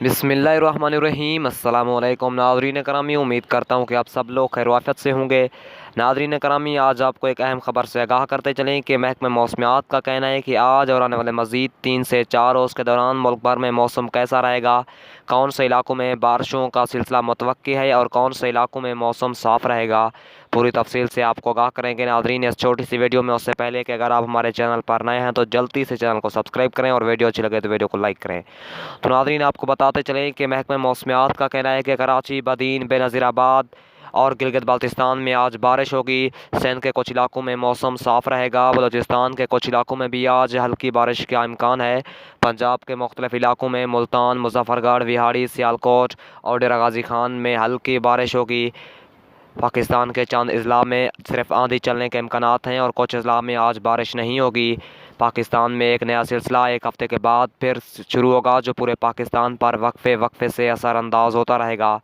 بسم اللہ الرحمن الرحیم۔ السلام علیکم ناظرین کرامی، امید کرتا ہوں کہ آپ سب لوگ خیر و عافیت سے ہوں گے۔ ناظرین کرامی، آج آپ کو ایک اہم خبر سے آگاہ کرتے چلیں کہ محکمہ موسمیات کا کہنا ہے کہ آج اور آنے والے مزید 3 سے 4 روز کے دوران ملک بھر میں موسم کیسا رہے گا، کون سے علاقوں میں بارشوں کا سلسلہ متوقع ہے اور کون سے علاقوں میں موسم صاف رہے گا، پوری تفصیل سے آپ کو آگاہ کریں گے ناظرین اس چھوٹی سی ویڈیو میں۔ اس سے پہلے کہ اگر آپ ہمارے چینل پر نئے ہیں تو جلدی سے چینل کو سبسکرائب کریں اور ویڈیو اچھی لگے تو ویڈیو کو لائک کریں۔ تو ناظرین، آپ کو بتاتے چلیں کہ محکمہ موسمیات کا کہنا ہے کہ کراچی، بدین، بے نظیر آباد اور گلگت بلتستان میں آج بارش ہوگی۔ سندھ کے کچھ علاقوں میں موسم صاف رہے گا۔ بلوچستان کے کچھ علاقوں میں بھی آج ہلکی بارش کا امکان ہے۔ پنجاب کے مختلف علاقوں میں ملتان، مظفر گڑھ، وہاڑی، سیالکوٹ اور ڈیرہ غازی خان میں ہلکی بارش ہوگی۔ پاکستان کے چند اضلاع میں صرف آندھی چلنے کے امکانات ہیں اور کچھ اضلاع میں آج بارش نہیں ہوگی۔ پاکستان میں ایک نیا سلسلہ ایک ہفتے کے بعد پھر شروع ہوگا جو پورے پاکستان پر وقفے وقفے سے اثر انداز ہوتا رہے گا۔